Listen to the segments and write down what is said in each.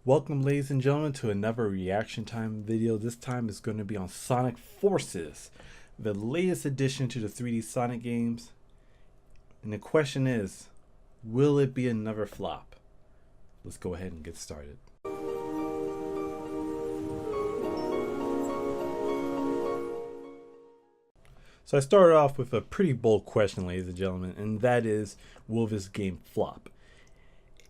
Welcome, ladies and gentlemen, to another reaction time video. This time is going to be on Sonic Forces, the latest addition to the 3D Sonic games. And the question is, will it be another flop? Let's go ahead and get started. So I started off with a pretty bold question, ladies and gentlemen, and that is, will this game flop?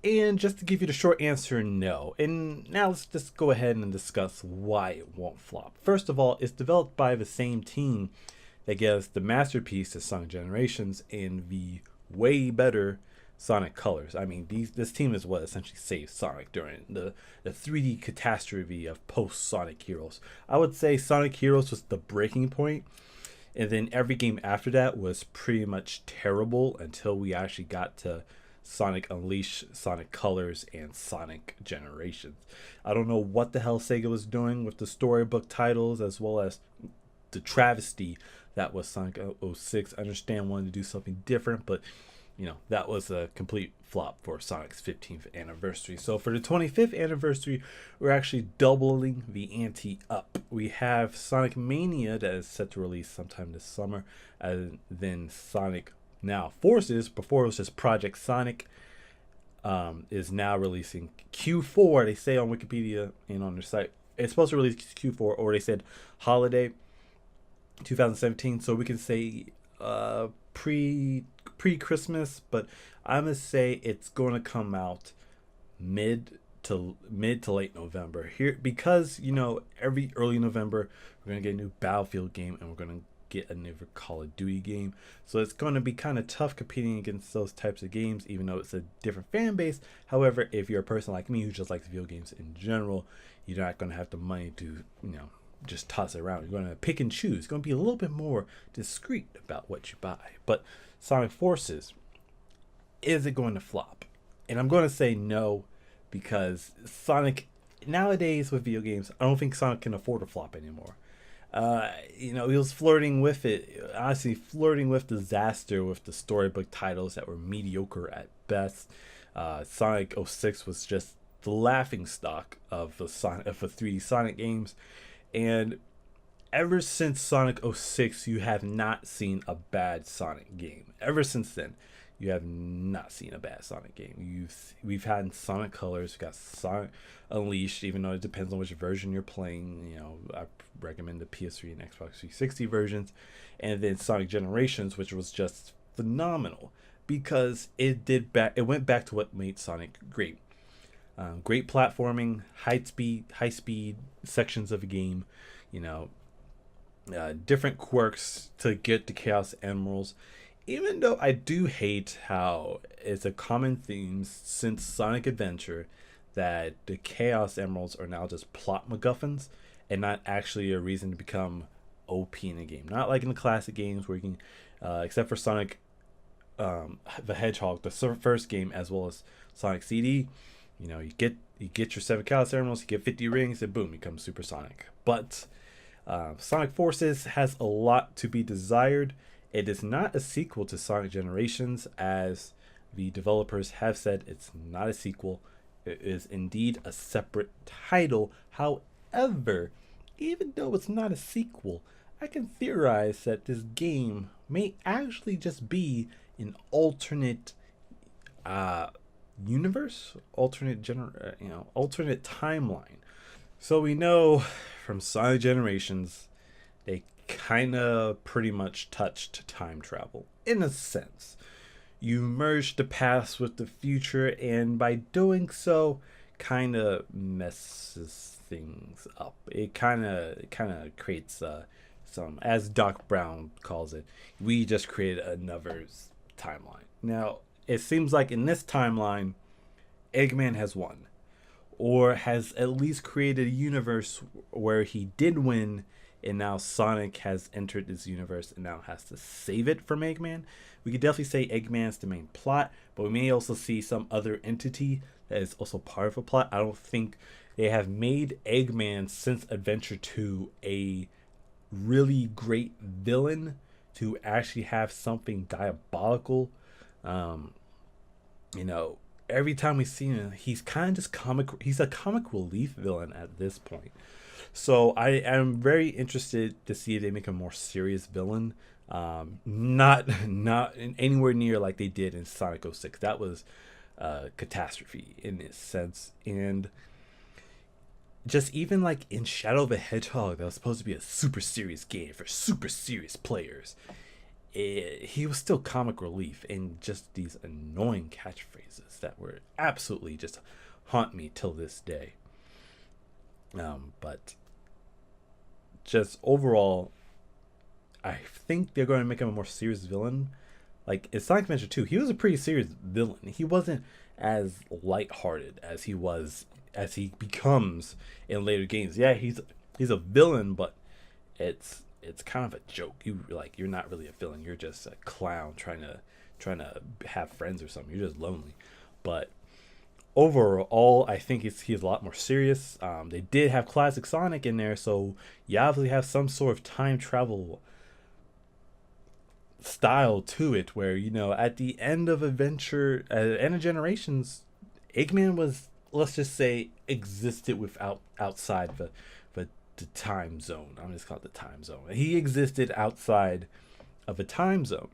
And just to give you the short answer, no. And now let's just go ahead and discuss why it won't flop. First of all, it's developed by the same team that gave us the masterpiece to Sonic Generations and the way better Sonic Colors. I mean, this team is what essentially saved Sonic during the 3D catastrophe of post-Sonic Heroes. I would say Sonic Heroes was the breaking point, and then every game after that was pretty much terrible until we actually got to Sonic Unleashed, Sonic Colors, and Sonic Generations. I don't know what the hell Sega was doing with the storybook titles as well as the travesty that was Sonic 06. I understand wanting to do something different, but you know, that was a complete flop for Sonic's 15th anniversary. So for the 25th anniversary, we're actually doubling the ante up. We have Sonic Mania that is set to release sometime this summer, and then Sonic now Forces, before it was just Project Sonic, is now releasing Q4. They say on Wikipedia and on their site it's supposed to release Q4, or they said holiday 2017. So we can say pre Christmas, but I'm gonna say it's going to come out mid to late November here, because you know every early November we're gonna get a new Battlefield game and we're gonna get a new Call of Duty game. So it's going to be kind of tough competing against those types of games, even though it's a different fan base. However, if you're a person like me who just likes video games in general, you're not going to have the money to, just toss it around. You're going to pick and choose. It's going to be a little bit more discreet about what you buy. But Sonic Forces, is it going to flop? And I'm going to say no, because Sonic, nowadays with video games, I don't think Sonic can afford a flop anymore. He was flirting with it, honestly, flirting with disaster with the storybook titles that were mediocre at best. Sonic 06 was just the laughing stock of the 3D Sonic games, and ever since Sonic 06, you have not seen a bad Sonic game. Ever since then, you have not seen a bad Sonic game. We've had Sonic Colors, we've got Sonic Unleashed, even though it depends on which version you're playing. I recommend the PS3 and Xbox 360 versions, and then Sonic Generations, which was just phenomenal because it went back to what made Sonic great. Great platforming, high speed sections of a game, different quirks to get the Chaos Emeralds. Even though I do hate how it's a common theme since Sonic Adventure that the Chaos Emeralds are now just plot MacGuffins and not actually a reason to become OP in a game. Not like in the classic games where you can, except for Sonic the Hedgehog, the first game, as well as Sonic CD, you get your 7 Chaos Emeralds, you get 50 rings, and boom, you become Super Sonic. But Sonic Forces has a lot to be desired. It is not a sequel to Sonic Generations, as the developers have said. It's not a sequel. It is indeed a separate title. However, even though it's not a sequel, I can theorize that this game may actually just be an alternate universe, alternate timeline. So we know from Sonic Generations, they kind of pretty much touched time travel in a sense. You merge the past with the future, and by doing so, kind of messes things up. It kind of creates some, as Doc Brown calls it, we just created another timeline. Now, it seems like in this timeline, Eggman has won, or has at least created a universe where he did win, and now Sonic has entered this universe and now has to save it from Eggman. We could definitely say Eggman's the main plot, but we may also see some other entity that is also part of a plot. I don't think they have made Eggman since Adventure 2 a really great villain to actually have something diabolical. every time we see him, he's kind of just comic. He's a comic relief villain at this point. So I am very interested to see if they make a more serious villain. Not anywhere near like they did in Sonic 06. That was a catastrophe in this sense. And just even like in Shadow of the Hedgehog, that was supposed to be a super serious game for super serious players. He was still comic relief and just these annoying catchphrases that were absolutely just haunt me till this day. But just overall, I think they're going to make him a more serious villain. Like in Sonic Adventure 2, he was a pretty serious villain. He wasn't as lighthearted as he becomes in later games. Yeah, he's a villain, but it's kind of a joke. You're not really a villain. You're just a clown trying to have friends or something. You're just lonely. But overall, I think he's a lot more serious. They did have classic Sonic in there, so you obviously have some sort of time travel style to it, where at the end of Adventure, at the end of Generations, Eggman was, let's just say, existed without outside the time zone. I'm just calling it the time zone. He existed outside of a time zone.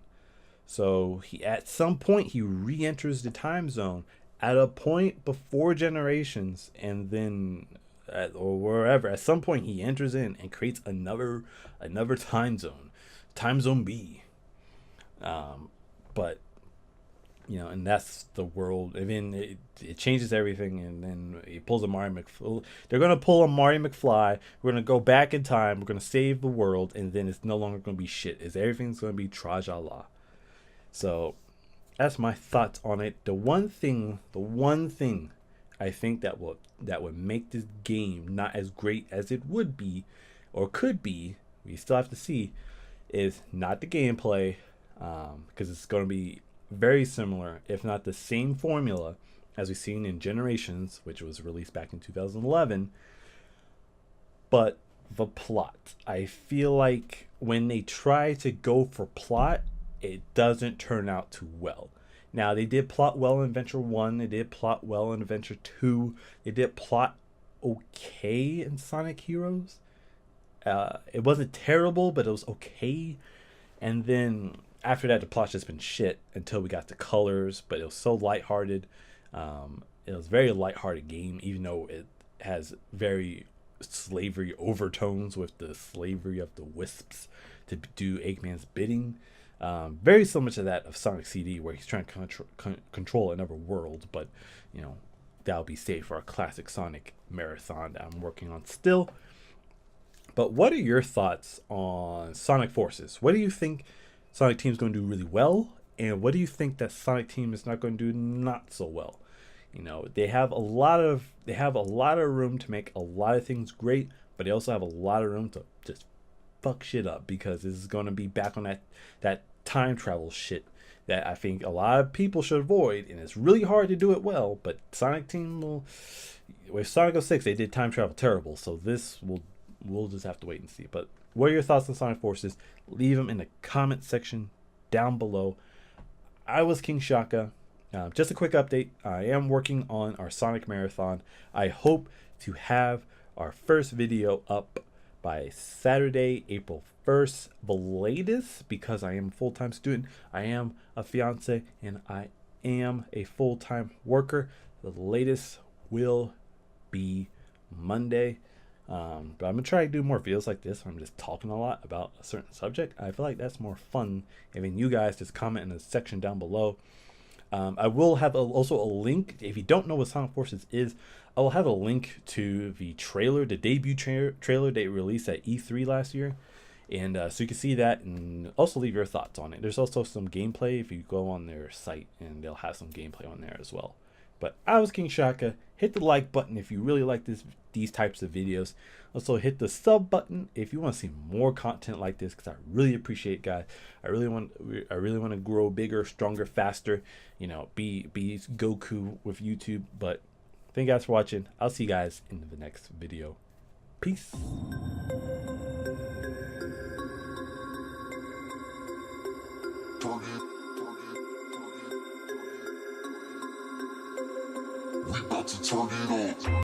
So at some point he re-enters the time zone at a point before Generations, and then or wherever, at some point he enters in and creates another time zone B. But and that's the world. I mean, it changes everything, and then he pulls a Marty McFly. They're gonna pull a Marty McFly. We're gonna go back in time. We're gonna save the world, and then it's no longer gonna be shit. Everything's gonna be tra-la-la. So that's my thoughts on it. The one thing I think that would make this game not as great as it would be, or could be, we still have to see, is not the gameplay, because it's going to be very similar, if not the same formula as we've seen in Generations, which was released back in 2011. But the plot, I feel like when they try to go for plot, it doesn't turn out too well. Now, they did plot well in Adventure 1, they did plot well in Adventure 2, they did plot okay in Sonic Heroes. It wasn't terrible, but it was okay. And then after that, the plot's just been shit until we got the colors, but it was so lighthearted. It was a very lighthearted game, even though it has very slavery overtones with the slavery of the wisps to do Eggman's bidding. Very similar to that of Sonic CD, where he's trying to control another world, but that'll be safe for a classic Sonic marathon that I'm working on still. But what are your thoughts on Sonic Forces? What do you think Sonic Team is going to do really well, and what do you think that Sonic Team is not going to do not so well? They have a lot of room to make a lot of things great, but they also have a lot of room to just fuck shit up, because this is going to be back on that time travel shit that I think a lot of people should avoid, and it's really hard to do it well. But Sonic Team with Sonic 06, they did time travel terrible, so we'll just have to wait and see. But what are your thoughts on Sonic Forces? Leave them in the comment section down below. I was King Shaka. Just a quick update. I am working on our Sonic Marathon. I hope to have our first video up by Saturday, April 1st, the latest, because I am a full-time student. I am a fiance, and I am a full-time worker. The latest will be Monday. But I'm going to try to do more videos like this where I'm just talking a lot about a certain subject. I feel like that's more fun. I mean, you guys just comment in the section down below. I will have also a link. If you don't know what Sonic Forces is, I will have a link to the trailer, the debut trailer they released at E3 last year. And so you can see that and also leave your thoughts on it. There's also some gameplay if you go on their site, and they'll have some gameplay on there as well. But I was King Shaka. Hit the like button if you really like these types of videos. Also hit the sub button if you want to see more content like this, because I really appreciate it, guys. I really want to grow bigger, stronger, faster. Be Goku with YouTube. But thank you guys for watching. I'll see you guys in the next video. Peace. to turn it up.